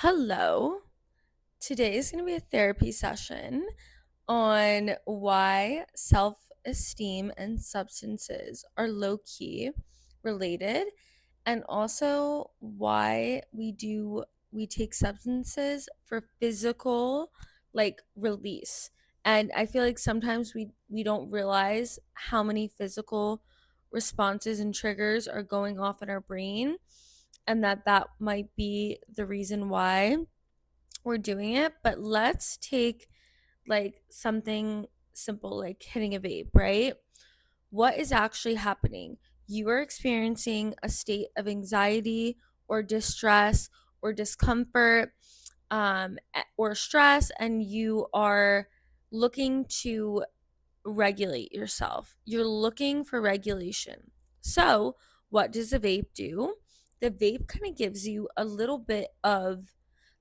Hello. Today is going to be a therapy session on why self esteem and substances are low key related, and also why we take substances for physical release. And I feel like sometimes we don't realize how many physical responses and triggers are going off in our brain, and that might be the reason why we're doing it. But let's take something simple like hitting a vape, right? What is actually happening? You are experiencing a state of anxiety or distress or discomfort, or stress, and you are looking to regulate yourself. You're looking for regulation. So, what does the vape do? The vape kind of gives you a little bit of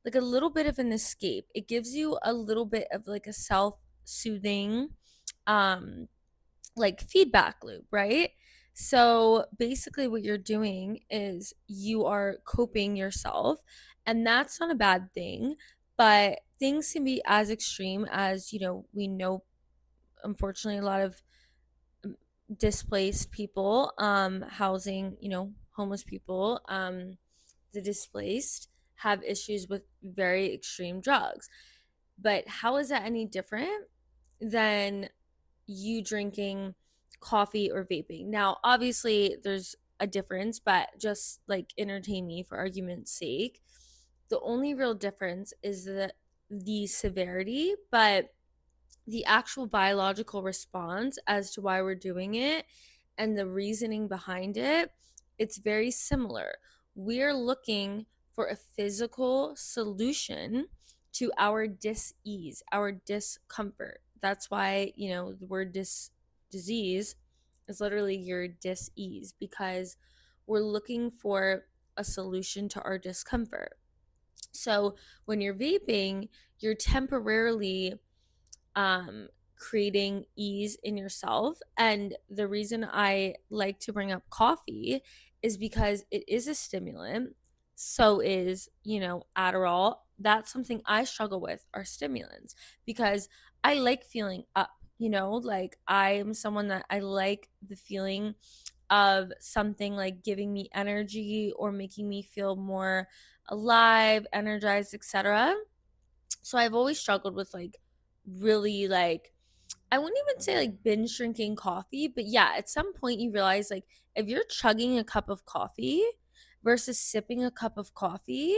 an escape. It gives you a little bit of like a self-soothing um feedback loop, right? So basically what you're doing is you are coping yourself, and that's not a bad thing, but things can be as extreme as, we know, unfortunately, a lot of displaced people housing, homeless people, the displaced have issues with very extreme drugs. But how is that any different than you drinking coffee or vaping? Now, obviously, there's a difference, but just like entertain me for argument's sake. The only real difference is the severity, but the actual biological response as to why we're doing it and the reasoning behind it, it's very similar. We're looking for a physical solution to our dis-ease, our discomfort. That's why, the word disease is literally your dis-ease, because we're looking for a solution to our discomfort. So when you're vaping, you're temporarily creating ease in yourself. And the reason I like to bring up coffee is because it is a stimulant. So is, Adderall. That's something I struggle with, are stimulants, because I like feeling up. Like I am someone that I like the feeling of something like giving me energy or making me feel more alive, energized, etc. So I've always struggled with really I wouldn't even say like binge drinking coffee, but yeah, at some point you realize like if you're chugging a cup of coffee versus sipping a cup of coffee,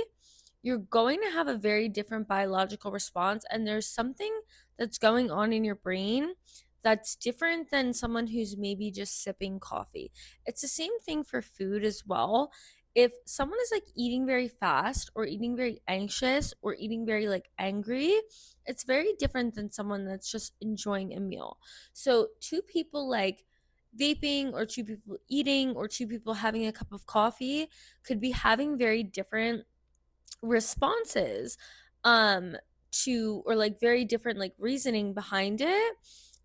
you're going to have a very different biological response. And there's something that's going on in your brain that's different than someone who's maybe just sipping coffee. It's the same thing for food as well. If someone is like eating very fast or eating very anxious or eating very like angry, it's very different than someone that's just enjoying a meal. So, two people like vaping or two people eating or two people having a cup of coffee could be having very different responses to, or like very different like reasoning behind it.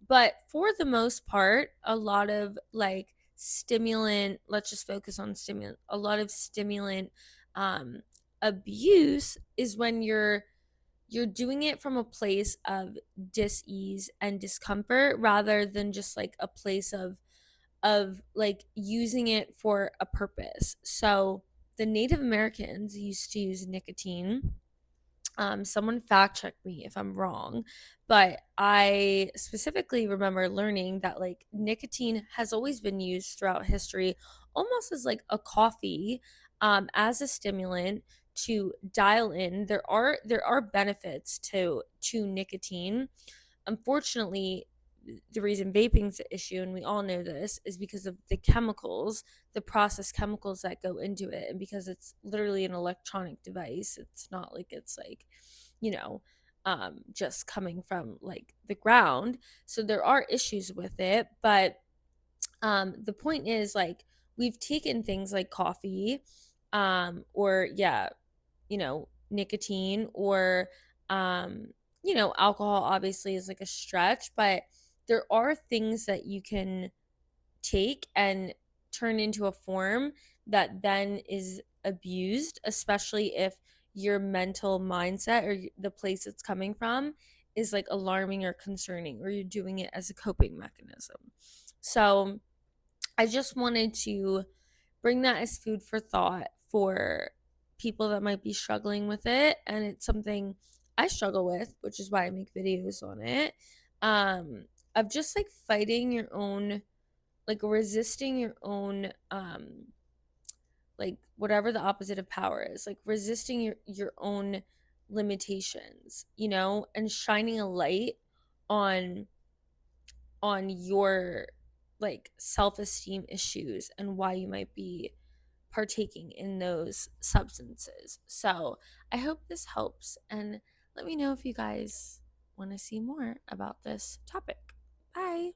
But for the most part, a lot of like stimulant, let's just focus on stimulant, a lot of stimulant um abuse is when you're doing it from a place of dis-ease and discomfort, rather than just like a place of like using it for a purpose. So the Native Americans used to use nicotine. Someone fact check me if I'm wrong, but I specifically remember learning that like nicotine has always been used throughout history, almost as like a coffee, as a stimulant to dial in. There are benefits to nicotine. Unfortunately, the reason vaping's an issue, and we all know this, is because of the chemicals, the processed chemicals that go into it. And because it's literally an electronic device, it's not like it's like, you know, just coming from like the ground. So there are issues with it. But the point is, like, we've taken things like coffee, or yeah, nicotine, or alcohol obviously is like a stretch, but there are things that you can take and turn into a form that then is abused, especially if your mental mindset or the place it's coming from is like alarming or concerning, or you're doing it as a coping mechanism. So I just wanted to bring that as food for thought for people that might be struggling with it. And it's something I struggle with, which is why I make videos on it. Um, of just like fighting your own, like resisting your own, like whatever the opposite of power is, like resisting your own limitations, and shining a light on your like self-esteem issues and why you might be partaking in those substances. So I hope this helps, and let me know if you guys want to see more about this topic. Bye.